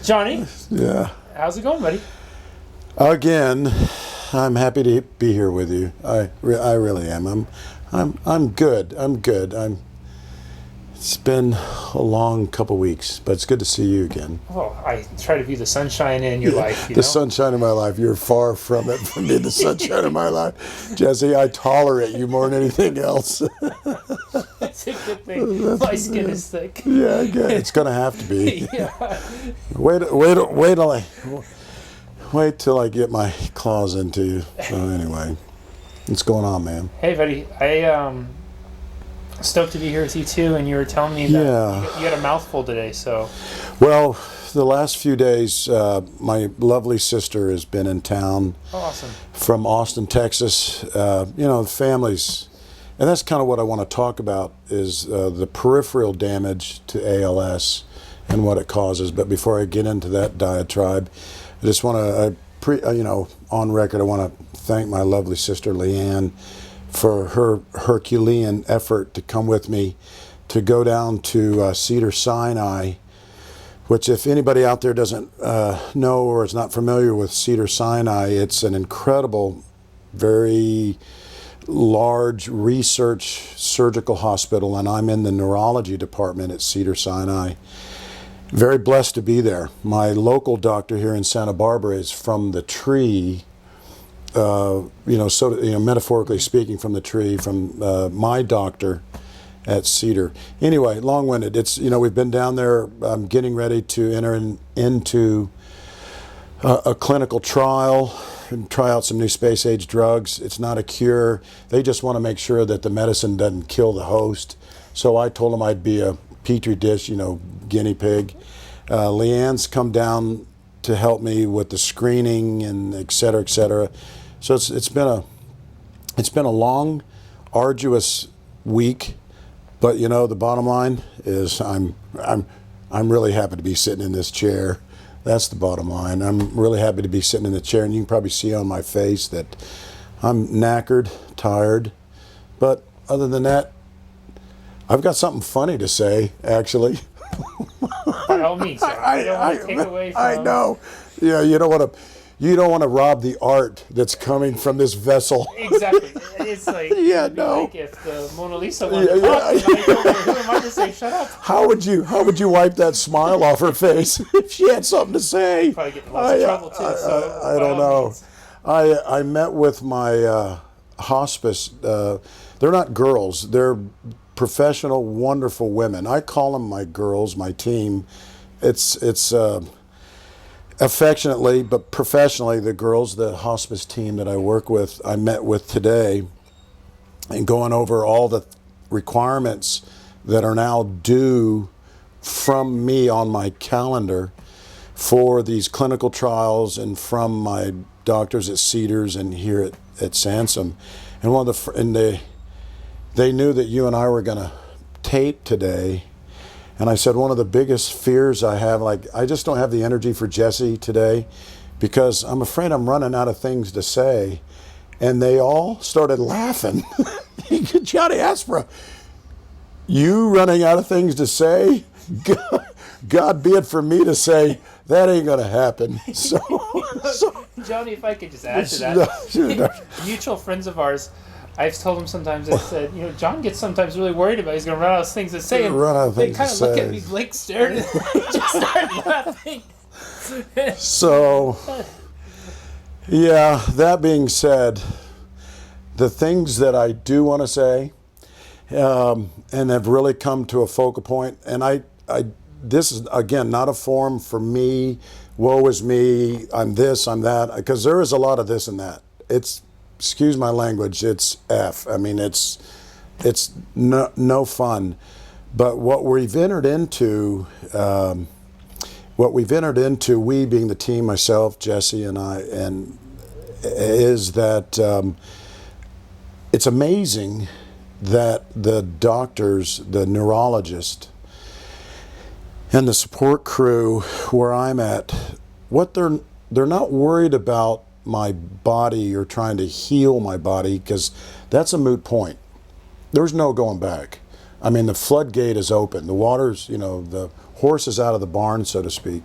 Johnny, Yeah. how's it going, buddy? Again, I'm happy to be here with you. I really am. I'm good. It's been a long couple weeks, but it's good to see you again. Oh, I try to be the sunshine in your life. The sunshine of my life. You're far from it, from being the sunshine of my life, Jesse. I tolerate you more than anything else. That's a good thing. My skin is thick. Yeah, good. It's gonna have to be. Yeah. Wait till I get my claws into you. So anyway, what's going on, man? Hey, buddy. I stoked to be here with you too, and you were telling me that you had a mouthful today. So, well, the last few days, my lovely sister has been in town. oh, awesome. From Austin, Texas. The families, and that's kind of what I want to talk about is the peripheral damage to ALS and what it causes. But before I get into that diatribe, I just want to, on record, I want to thank my lovely sister Leanne for her Herculean effort to come with me to go down to Cedars-Sinai, which if anybody out there doesn't know or is not familiar with Cedars-Sinai, it's an incredible, very large research surgical hospital, and I'm in the neurology department at Cedars-Sinai. Very blessed to be there. My local doctor here in Santa Barbara is from the tree, metaphorically speaking, from the tree, from my doctor at Cedar. Anyway, long-winded. It's, we've been down there getting ready to enter into a clinical trial and try out some new space-age drugs. It's not a cure. They just want to make sure that the medicine doesn't kill the host. So I told them I'd be a petri dish, guinea pig. Leanne's come down to help me with the screening and et cetera, et cetera. So it's been a long, arduous week, but the bottom line is I'm really happy to be sitting in this chair. That's the bottom line. I'm really happy to be sitting in the chair, and you can probably see on my face that I'm knackered, tired, but other than that, I've got something funny to say, actually. By all means, I don't want to take away from... I know. Yeah, you don't want to rob the art that's coming from this vessel. Exactly. It's like, like if the Mona Lisa wanted to talk, who am I to say shut up? How would you wipe that smile off her face if she had something to say? Probably get lots of trouble too. I don't know. I met with my hospice. They're not girls. They're professional, wonderful women. I call them my girls, my team. It's affectionately, but professionally, the girls, the hospice team that I work with, I met with today, and going over all the requirements that are now due from me on my calendar for these clinical trials and from my doctors at Cedars and here at Sansom. And they knew that you and I were going to tape today. And I said, one of the biggest fears I have, I just don't have the energy for Jesse today because I'm afraid I'm running out of things to say. And they all started laughing. Johnny Aspera, you running out of things to say? God be it for me to say, that ain't going to happen. So, Johnny, if I could just add to that. Mutual friends of ours, I've told him sometimes, I said, John gets sometimes really worried about he's going to run out of things to say. And they kind of look at me, Blake stared, and just started laughing. So, yeah, that being said, the things that I do want to say and have really come to a focal point, and this is, again, not a forum for me, woe is me, I'm this, I'm that, because there is a lot of this and that. Excuse my language, it's F. I mean, it's no fun. But what we've entered into, we being the team, myself, Jesse, and I, and is that it's amazing that the doctors, the neurologist, and the support crew where I'm at, what they're not worried about my body or trying to heal my body, because that's a moot point. There's no going back. I mean, the floodgate is open. The water's, the horse is out of the barn, so to speak.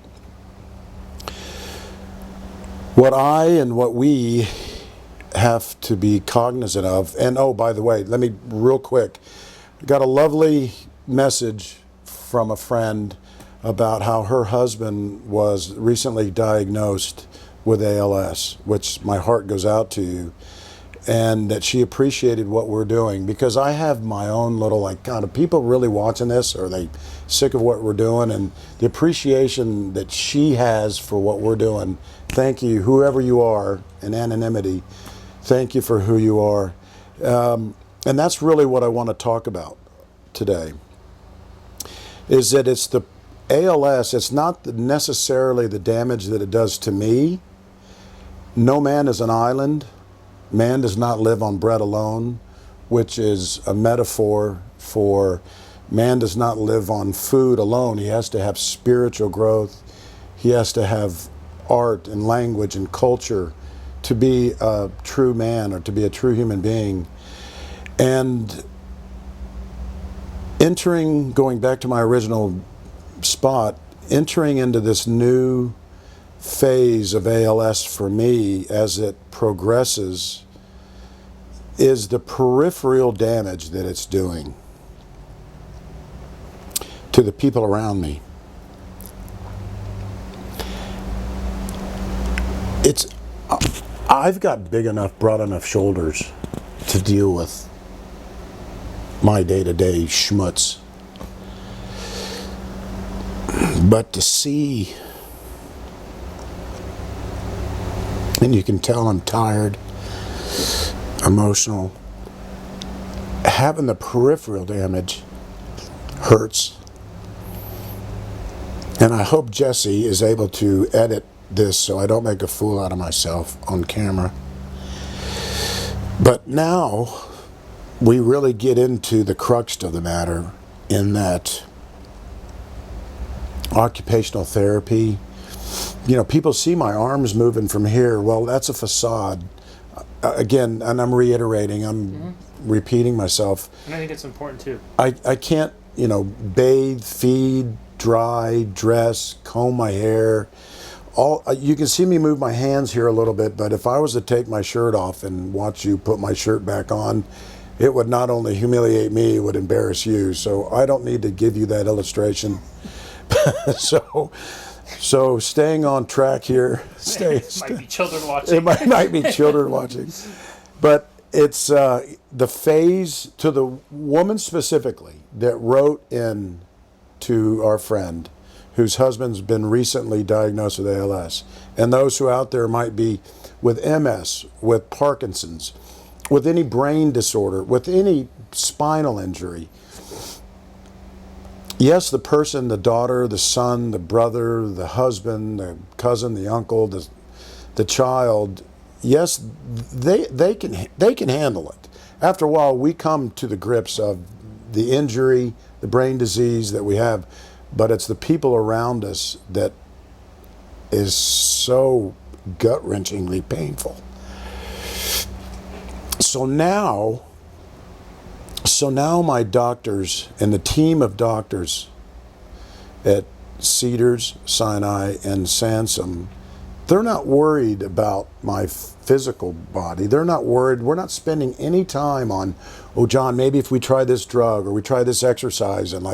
What I and what we have to be cognizant of, and oh, by the way, let me real quick, got a lovely message from a friend about how her husband was recently diagnosed with ALS, which my heart goes out to you, and that she appreciated what we're doing, because I have my own little, like, God, are people really watching this? Are they sick of what we're doing? And the appreciation that she has for what we're doing, thank you, whoever you are, in anonymity, thank you for who you are. And that's really what I want to talk about today, is that it's the ALS, it's not necessarily the damage that it does to me. No man is an island. Man does not live on bread alone, which is a metaphor for man does not live on food alone. He has to have spiritual growth. He has to have art and language and culture to be a true man or to be a true human being. And going back to my original spot, entering into this new phase of ALS for me as it progresses is the peripheral damage that it's doing to the people around me. I've got big enough, broad enough shoulders to deal with my day-to-day schmutz. But to see, and you can tell I'm tired, emotional, having the peripheral damage hurts. And I hope Jesse is able to edit this so I don't make a fool out of myself on camera. But now we really get into the crux of the matter, in that occupational therapy, people see my arms moving from here. Well, that's a facade. Again, and I'm reiterating, I'm repeating myself. And I think it's important too. I can't, bathe, feed, dry, dress, comb my hair. You can see me move my hands here a little bit, but if I was to take my shirt off and watch you put my shirt back on, it would not only humiliate me, it would embarrass you. So I don't need to give you that illustration. So staying on track here. Might be children watching. It might be children watching. But it's the phase, to the woman specifically that wrote in to our friend whose husband's been recently diagnosed with ALS, and those who out there might be with MS, with Parkinson's, with any brain disorder, with any spinal injury. Yes, the person, the daughter, the son, the brother, the husband, the cousin, the uncle, the child, yes, they can handle it. After a while, we come to the grips of the injury, the brain disease that we have, but it's the people around us that is so gut-wrenchingly painful. So now my doctors and the team of doctors at Cedars, Sinai, and Sansom, they're not worried about my physical body. They're not worried. We're not spending any time on, oh, John, maybe if we try this drug or we try this exercise. And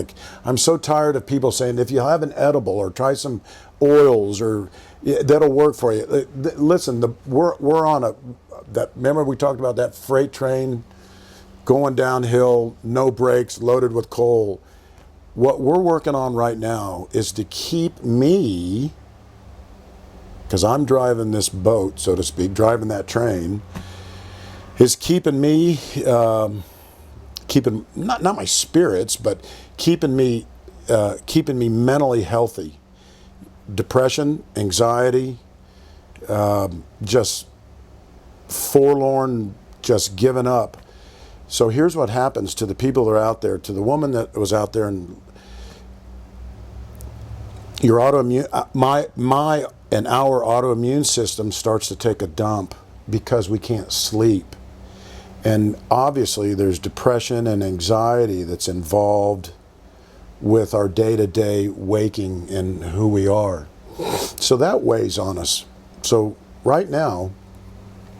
I'm so tired of people saying, if you have an edible or try some oils or that'll work for you. Listen, we're on remember we talked about that freight train going downhill, no brakes, loaded with coal. What we're working on right now is to keep me, because I'm driving this boat, so to speak, driving that train, is keeping me, keeping not my spirits, but keeping me mentally healthy. Depression, anxiety, just forlorn, just giving up. So here's what happens to the people that are out there, to the woman that was out there, and your autoimmune, our autoimmune system starts to take a dump because we can't sleep. And obviously there's depression and anxiety that's involved with our day-to-day waking and who we are. So that weighs on us. So right now,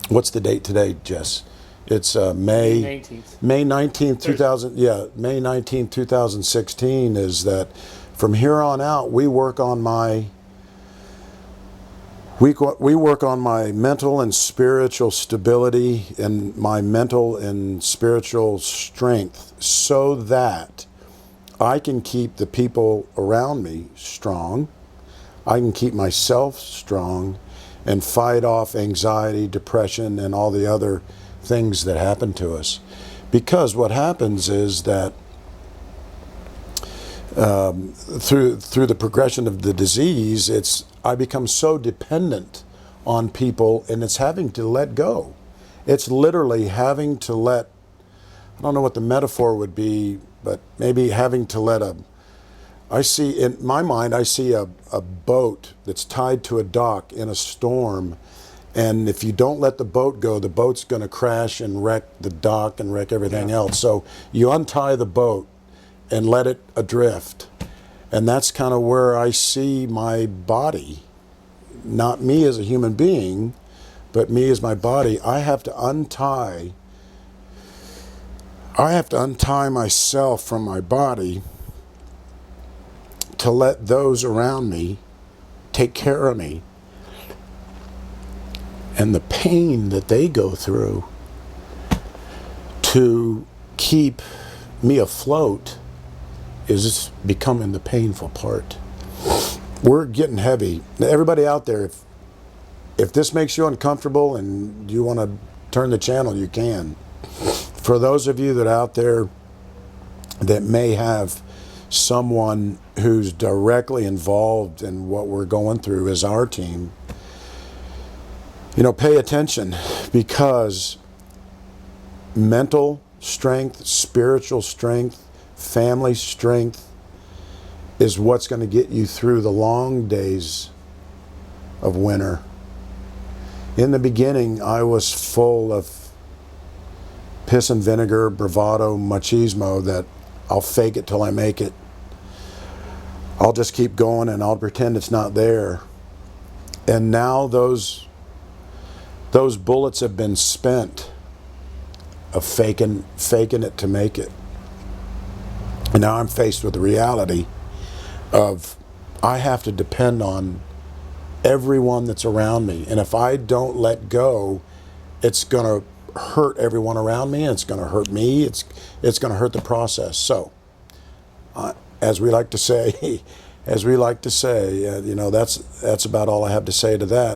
what's the date today, Jess? It's May 19th. May 19th, 2000. Yeah, May 19th, 2016. Is that from here on out we work on my mental and spiritual stability and my mental and spiritual strength, so that I can keep the people around me strong. I can keep myself strong and fight off anxiety, depression, and all the other things that happen to us. Because what happens is that through the progression of the disease, I become so dependent on people, and it's having to let go. It's literally having to let, I don't know what the metaphor would be, but maybe having to let in my mind, I see a boat that's tied to a dock in a storm. And if you don't let the boat go, the boat's going to crash and wreck the dock and wreck everything else. So you untie the boat and let it adrift. And that's kind of where I see my body, not me as a human being, but me as my body. I have to untie myself from my body to let those around me take care of me. And the pain that they go through to keep me afloat is becoming the painful part. We're getting heavy. Now, everybody out there, if this makes you uncomfortable and you want to turn the channel, you can. For those of you that are out there that may have someone who's directly involved in what we're going through as our team, pay attention, because mental strength, spiritual strength, family strength is what's going to get you through the long days of winter. In the beginning, I was full of piss and vinegar, bravado, machismo, that I'll fake it till I make it. I'll just keep going and I'll pretend it's not there. And now those bullets have been spent of faking it to make it. And now I'm faced with the reality of I have to depend on everyone that's around me. And if I don't let go, it's going to hurt everyone around me, and it's going to hurt me. It's going to hurt the process. So, as we like to say, that's about all I have to say to that.